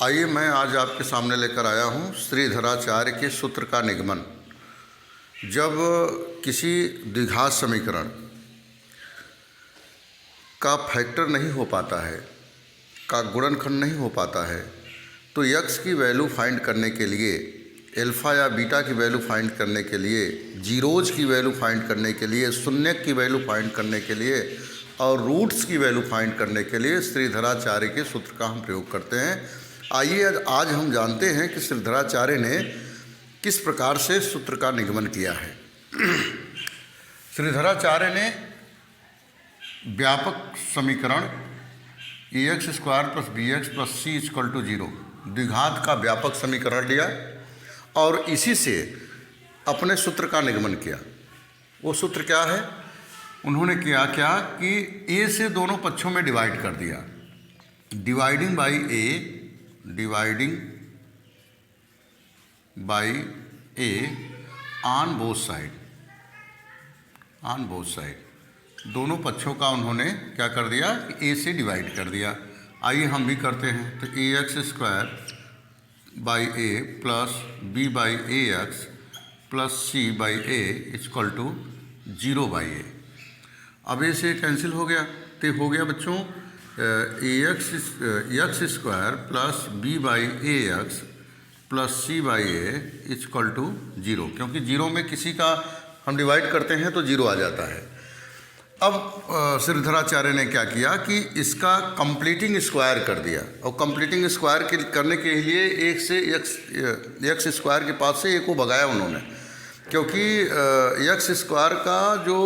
आइए मैं आज आपके सामने लेकर आया हूँ श्रीधराचार्य के सूत्र का निगमन। जब किसी द्विघात समीकरण का फैक्टर नहीं हो पाता है, का गुणनखंड नहीं हो पाता है, तो यक्स की वैल्यू फाइंड करने के लिए, एल्फ़ा या बीटा की वैल्यू फाइंड करने के लिए, जीरोज की वैल्यू फाइंड करने के लिए, शून्यक की वैल्यू फाइंड करने के लिए और रूट्स की वैल्यू फाइंड करने के लिए श्रीधराचार्य के सूत्र का हम प्रयोग करते हैं। आइए आज हम जानते हैं कि श्रीधराचार्य ने किस प्रकार से सूत्र का निगमन किया है। श्रीधराचार्य ने व्यापक समीकरण ax square plus B X plus C equal to 0 द्विघात का व्यापक समीकरण लिया और इसी से अपने सूत्र का निगमन किया। वो सूत्र क्या है? उन्होंने किया क्या कि a से दोनों पक्षों में डिवाइड कर दिया, dividing by a on both side, दोनों पक्षों का उन्होंने क्या कर दिया कि a से डिवाइड कर दिया। आइए हम भी करते हैं। तो ax square by a plus b by A X plus C by A equal to 0 by A. अब ए से कैंसिल हो गया, तो हो गया बच्चों X square plus B by A X plus C by A equal to 0, क्योंकि 0 में किसी का हम डिवाइड करते हैं तो 0 आ जाता है। अब श्रीधराचार्य ने क्या किया कि इसका कंप्लीटिंग स्क्वायर कर दिया, और कंप्लीटिंग स्क्वायर करने के लिए एक से एक्स स्क्वायर के पास से एक को भगाया उन्होंने, क्योंकि एक्स स्क्वायर का जो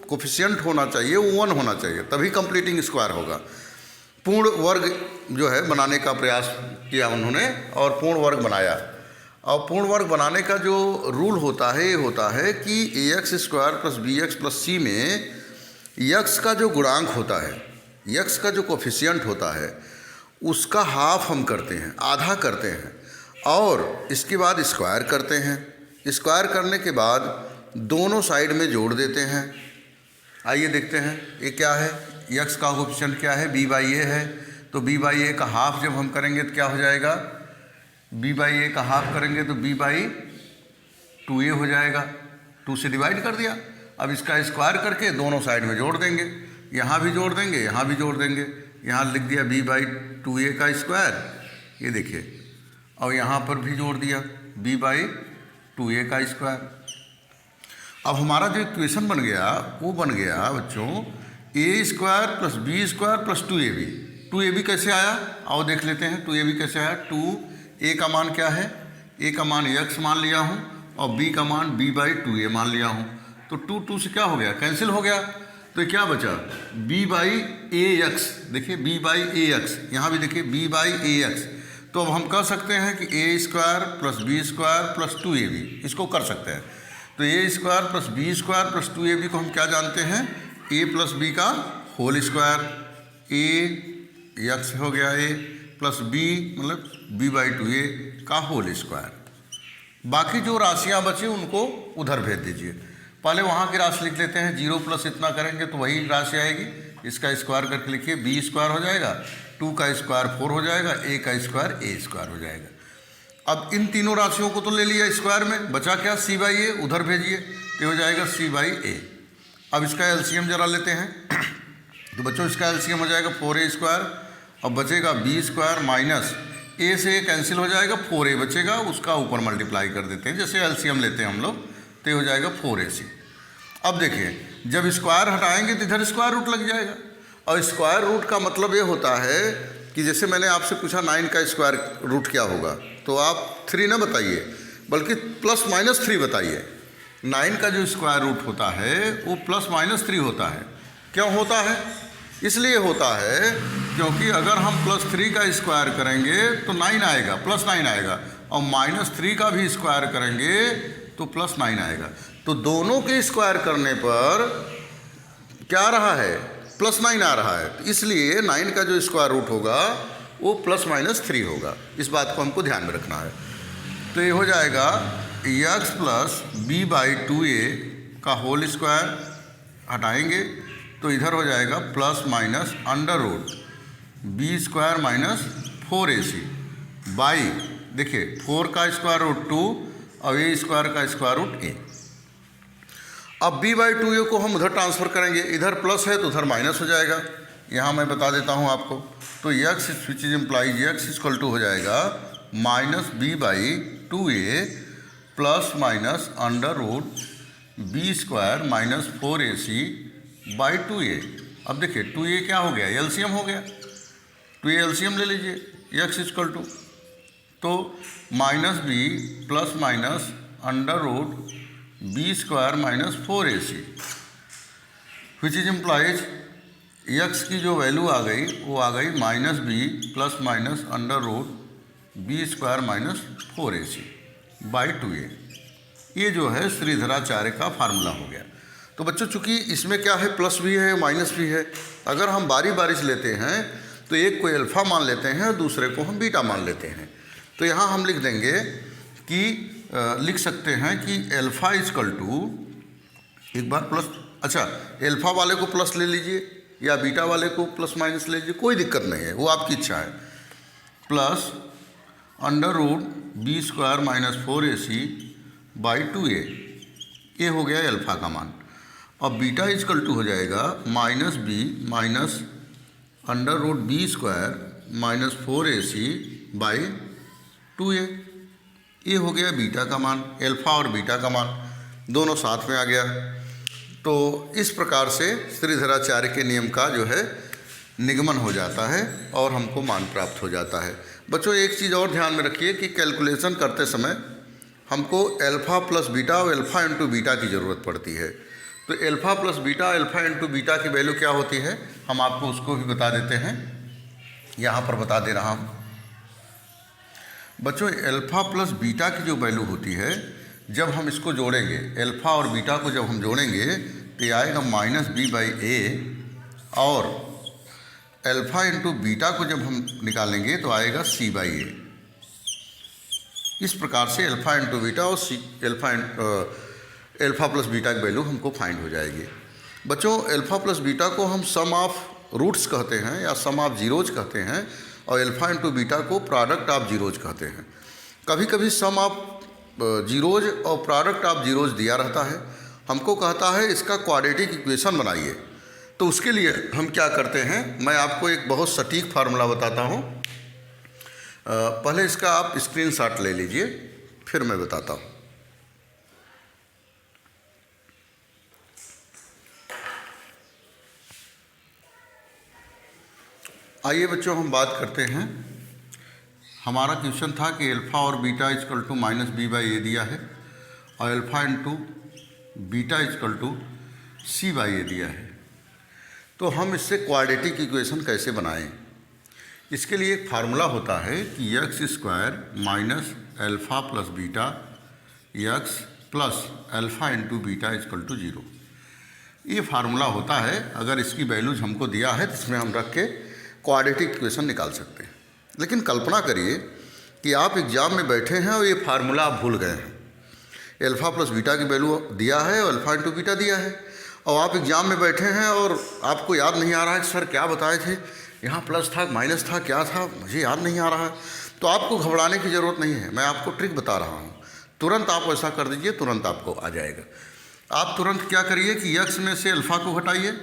कोफिशिएंट होना चाहिए वो 1 होना चाहिए, तभी कंप्लीटिंग स्क्वायर होगा। पूर्ण वर्ग जो है बनाने का प्रयास किया उन्होंने और पूर्ण वर्ग बनाया। और पूर्ण वर्ग बनाने का जो रूल होता है ये होता है कि X square plus B X plus C में यक्स का जो गुणांक होता है, यक्स का जो कोफिशिएंट होता है, उसका हाफ हम करते हैं, आधा करते हैं, और इसके बाद स्क्वायर करते हैं। स्क्वायर करने के बाद दोनों साइड में जोड़ देते हैं। आइए देखते हैं ये क्या है। यक्स का कोफिशिएंट क्या है? b बाई ए है, तो b बाई ए का हाफ जब हम करेंगे तो क्या हो जाएगा? b बाई ए का हाफ करेंगे तो b बाई 2a हो जाएगा। 2 से डिवाइड कर दिया। अब इसका स्क्वायर करके दोनों साइड में जोड़ देंगे, यहाँ भी जोड़ देंगे, यहाँ भी जोड़ देंगे। यहाँ लिख दिया b बाई 2a का स्क्वायर, ये देखिए, और यहाँ पर भी जोड़ दिया b बाई 2a का स्क्वायर। अब हमारा जो इक्वेशन बन गया वो बन गया बच्चों a square plus B square plus 2ab। 2ab कैसे आया? आओ देख लेते हैं 2ab कैसे आया। 2a का मान क्या है? a का मान x मान लिया हूँ और b का मान b बाई 2a मान लिया हूँ, तो 2 से क्या हो गया? कैंसिल हो गया। तो क्या बचा? b by A x. देखिए b बाई ए एक्स, यहाँ भी देखिए b बाई ए एक्स। तो अब हम कर सकते हैं कि a square plus B square plus 2ab, इसको कर सकते हैं। तो a square plus B square plus 2ab को हम क्या जानते हैं? a प्लस बी का होल स्क्वायर, a एक्स हो गया a प्लस b मतलब b बाई 2a का होल स्क्वायर। बाकी जो राशियाँ बची उनको उधर भेज दीजिए। पहले वहाँ की राशि लिख लेते हैं। 0 प्लस इतना करेंगे तो वही राशि आएगी, इसका स्क्वायर करके लिखिए, b स्क्वायर हो जाएगा, 2 का स्क्वायर 4 हो जाएगा, a का स्क्वायर a स्क्वायर हो जाएगा। अब इन तीनों राशियों को तो ले लिया स्क्वायर में, बचा क्या? c बाई ए, उधर भेजिए तो हो जाएगा c बाई ए। अब इसका एलसीएम जरा लेते हैं तो बच्चों इसका एलसीएम हो जाएगा 4a स्क्वायर, अब बचेगा b स्क्वायर माइनस a से कैंसिल हो जाएगा, 4a बचेगा, उसका ऊपर मल्टीप्लाई कर देते हैं, जैसे एलसीएम लेते हैं हम लोग, तो हो जाएगा 4ac। अब देखिए जब स्क्वायर हटाएंगे तो इधर स्क्वायर रूट लग जाएगा, और स्क्वायर रूट का मतलब ये होता है कि जैसे मैंने आपसे पूछा 9 का स्क्वायर रूट क्या होगा, तो आप 3 ना बताइए बल्कि प्लस माइनस 3 बताइए। 9 का जो स्क्वायर रूट होता है वो प्लस माइनस 3 होता है। क्यों होता है? इसलिए होता है क्योंकि अगर हम प्लस 3 का स्क्वायर करेंगे तो 9 आएगा, प्लस 9 आएगा, और माइनस 3 का भी स्क्वायर करेंगे तो प्लस 9 आएगा। तो दोनों के स्क्वायर करने पर क्या आ रहा है? प्लस 9 आ रहा है। तो इसलिए 9 का जो स्क्वायर रूट होगा वो प्लस माइनस 3 होगा। इस बात को हमको ध्यान में रखना है। तो ये हो जाएगा x plus B by 2a का होल स्क्वायर, हटाएंगे तो इधर हो जाएगा plus minus under root B square minus 4ac by, देखिए 4 का स्क्वायर रूट 2 और ए स्क्वायर का स्क्वायर रूट ए। अब b/2a को हम उधर ट्रांसफ़र करेंगे, इधर प्लस है तो उधर माइनस हो जाएगा। यहाँ मैं बता देता हूँ आपको, तो x which is implies x equal to हो जाएगा minus b/2a plus minus under root b square minus 4ac/2a। अब देखिए 2a क्या हो गया, एलसीएम हो गया, 2a एलसीएम ले लीजिए, x इक्वल टू तो minus b plus minus under root b square minus 4ac which is implies x की जो वैल्यू आ गई वो आ गई minus b plus minus under root b square minus 4ac/2a। ये जो है श्रीधराचार्य का फार्मूला हो गया। तो बच्चों चूँकि इसमें क्या है, प्लस भी है माइनस भी है, अगर हम बारी बारी से लेते हैं तो एक को अल्फ़ा मान लेते हैं और दूसरे को हम बीटा मान लेते हैं। तो यहाँ हम लिख देंगे कि लिख सकते हैं कि अल्फ़ा इक्वल टू, एक बार प्लस, अच्छा अल्फ़ा वाले को प्लस ले लीजिए या बीटा वाले को प्लस माइनस ले लीजिए, कोई दिक्कत नहीं है, वो आपकी इच्छा है, plus under root b square minus 4ac/2a। ये हो गया अल्फ़ा का मान। अब बीटा इक्वल टू हो जाएगा minus b minus under root b square minus 4ac/2a। ये हो गया बीटा का मान, अल्फ़ा और बीटा का मान दोनों साथ में आ गया। तो इस प्रकार से श्रीधराचार्य के नियम का जो है निगमन हो जाता है और हमको मान प्राप्त हो जाता है। बच्चों एक चीज़ और ध्यान में रखिए कि कैलकुलेशन करते समय हमको अल्फ़ा प्लस बीटा और अल्फ़ा इंटू बीटा की ज़रूरत पड़ती है। तो alpha plus beta, alpha into beta की वैल्यू क्या होती है, हम आपको उसको भी बता देते हैं, यहाँ पर बता दे रहा हूँ। बच्चों अल्फ़ा प्लस बीटा की जो वैल्यू होती है, जब हम इसको जोड़ेंगे, अल्फ़ा और बीटा को जब हम जोड़ेंगे तो ये आएगा माइनस b/a, और अल्फ़ा इंटू बीटा को जब हम निकालेंगे तो आएगा c/a। इस प्रकार से अल्फ़ा इंटू बीटा और अल्फ़ा प्लस बीटा की वैल्यू हमको फाइंड हो जाएगी। बच्चों अल्फ़ा प्लस बीटा को हम सम ऑफ रूट्स कहते हैं या सम ऑफ जीरोज कहते हैं, और अल्फ़ा इंटू बीटा को प्रोडक्ट ऑफ जीरोज कहते हैं। कभी कभी सम ऑफ जीरोज और प्रोडक्ट ऑफ जीरोज दिया रहता है, हमको कहता है इसका क्वाड्रेटिक इक्वेशन बनाइए। तो उसके लिए हम क्या करते हैं, मैं आपको एक बहुत सटीक फार्मूला बताता हूँ। पहले इसका आप स्क्रीनशॉट ले लीजिए, फिर मैं बताता हूँ। आइए बच्चों हम बात करते हैं। हमारा क्वेश्चन था कि अल्फ़ा और beta equal to minus b/a दिया है और alpha into beta equal to c/a दिया है। तो हम इससे क्वाड्रेटिक इक्वेशन कैसे बनाएं? इसके लिए एक फार्मूला होता है कि x square minus alpha plus beta x plus alpha into beta equal to 0। ये फार्मूला होता है। अगर इसकी वैल्यूज हमको दिया है तो इसमें हम रख के क्वाड्रेटिक इक्वेशन निकाल सकते हैं। लेकिन कल्पना करिए कि आप एग्ज़ाम में बैठे हैं और ये फार्मूला आप भूल गए हैं। अल्फ़ा प्लस बीटा की वैल्यू दिया है और अल्फ़ा इंटू बीटा दिया है, और आप एग्ज़ाम में बैठे हैं और आपको याद नहीं आ रहा है कि सर क्या बताए थे, यहाँ प्लस था माइनस था क्या था, मुझे याद नहीं आ रहा है। तो आपको घबराने की ज़रूरत नहीं है, मैं आपको ट्रिक बता रहा हूँ। तुरंत आप ऐसा कर दीजिए, तुरंत आपको आ जाएगा। आप तुरंत क्या करिए कि x में से अल्फ़ा को घटाइए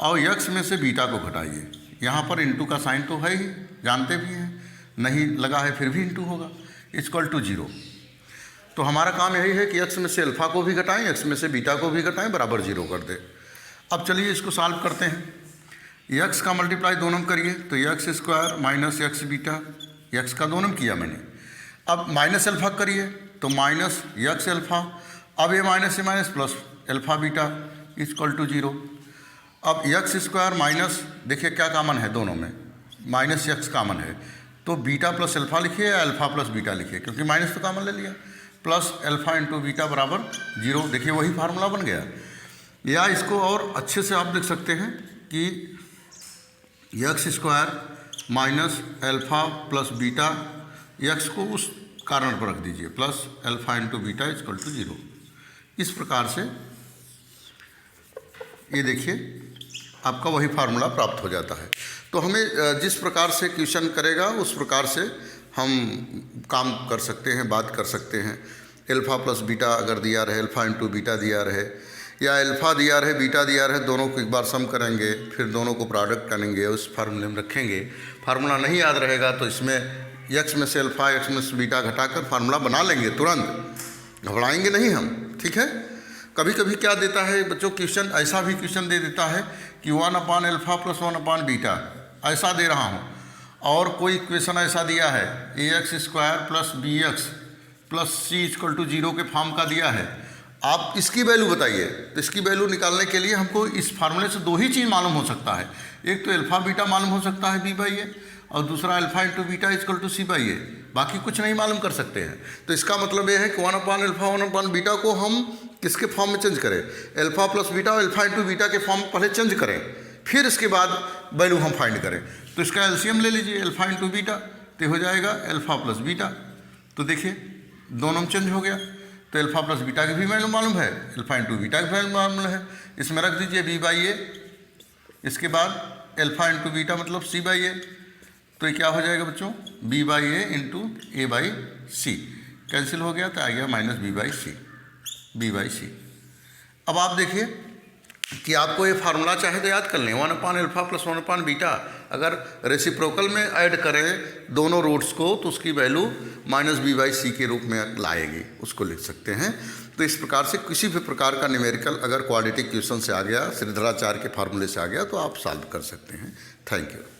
और x में से बीटा को घटाइए। यहाँ पर इंटू का साइन तो है ही, जानते भी हैं, नहीं लगा है फिर भी इंटू होगा, इक्वल टू 0। तो हमारा काम यही है कि x में से अल्फ़ा को भी घटाएं, x में से बीटा को भी घटाएं, बराबर 0 कर दें। अब चलिए इसको सॉल्व करते हैं। x का मल्टीप्लाई दोनों करिए तो x square minus x beta, x का दोनों किया मैंने। अब माइनस अल्फ़ा करिए तो माइनस x अल्फ़ा, अब ये माइनस से minus plus alpha beta equal to 0। अब x स्क्वायर माइनस, देखिए क्या कॉमन है दोनों में, माइनस x कॉमन है, तो बीटा प्लस अल्फ़ा लिखिए या अल्फ़ा प्लस बीटा लिखिए, क्योंकि माइनस तो कॉमन ले लिया, प्लस अल्फ़ा इंटू बीटा बराबर 0। देखिए वही फार्मूला बन गया। या इसको और अच्छे से आप लिख सकते हैं कि x square minus alpha plus beta, x को उस कारण पर रख दीजिए, plus alpha into beta equal to 0। इस प्रकार से ये देखिए आपका वही फार्मूला प्राप्त हो जाता है। तो हमें जिस प्रकार से क्वेश्चन करेगा उस प्रकार से हम काम कर सकते हैं, बात कर सकते हैं। अल्फ़ा प्लस बीटा अगर दिया रहे, अल्फ़ा इंटू बीटा दिया रहे, या अल्फ़ा दिया रहे बीटा दिया रहे, दोनों को एक बार सम करेंगे, फिर दोनों को प्रोडक्ट करेंगे, उस फार्मूले में रखेंगे। फार्मूला नहीं याद रहेगा तो इसमें एक्स में से अल्फ़ा एक्स में से बीटा घटाकर फार्मूला बना लेंगे तुरंत, घबराएंगे नहीं हम, ठीक है। कभी कभी क्या देता है बच्चों क्वेश्चन, ऐसा भी क्वेश्चन दे देता है कि 1/अल्फ़ा प्लस 1/बीटा ऐसा दे रहा हूँ, और कोई इक्वेशन ऐसा दिया है ax² plus bx plus c = 0 के फॉर्म का दिया है। आप इसकी वैल्यू बताइए। तो इसकी वैल्यू निकालने के लिए हमको इस फार्मूले से दो ही चीज़ मालूम हो सकता है, एक तो अल्फ़ा बीटा मालूम हो सकता है b/a, और दूसरा अल्फ़ा इंटू बीटा = c/a, बाकी कुछ नहीं मालूम कर सकते हैं। तो इसका मतलब ये है कि 1/अल्फ़ा 1/बीटा को हम किसके फॉर्म में चेंज करें, अल्फ़ा प्लस बीटा और अल्फ़ा इंटू बीटा के फॉर्म में पहले चेंज करें, फिर इसके बाद वैल्यू हम फाइंड करें। तो इसका एलसीएम ले लीजिए, अल्फ़ा इंटू बीटा, तो हो जाएगा अल्फ़ा प्लस बीटा। तो देखिए दोनों में चेंज हो गया, तो अल्फ़ा प्लस बीटा की भी वैल्यू मालूम है, अल्फ़ा इंटू बीटा की वैल्यू मालूम है। इसमें रख दीजिए b/a, इसके बाद अल्फ़ा इंटू बीटा मतलब c/a। तो ये क्या हो जाएगा बच्चों, b/a इंटू a/c, कैंसिल हो गया तो आ गया माइनस b/c। अब आप देखिए कि आपको ये फार्मूला चाहे तो याद कर लें, 1/अल्फ़ा प्लस 1/बीटा अगर रेसिप्रोकल में ऐड करें दोनों रूट्स को तो उसकी वैल्यू माइनस b/c के रूप में लाएगी, उसको लिख सकते हैं। तो इस प्रकार से किसी भी प्रकार का न्यूमेरिकल अगर क्वाड्रेटिक क्वेश्चन से आ गया, श्रीधराचार्य के फार्मूले से आ गया, तो आप सॉल्व कर सकते हैं। Thank you.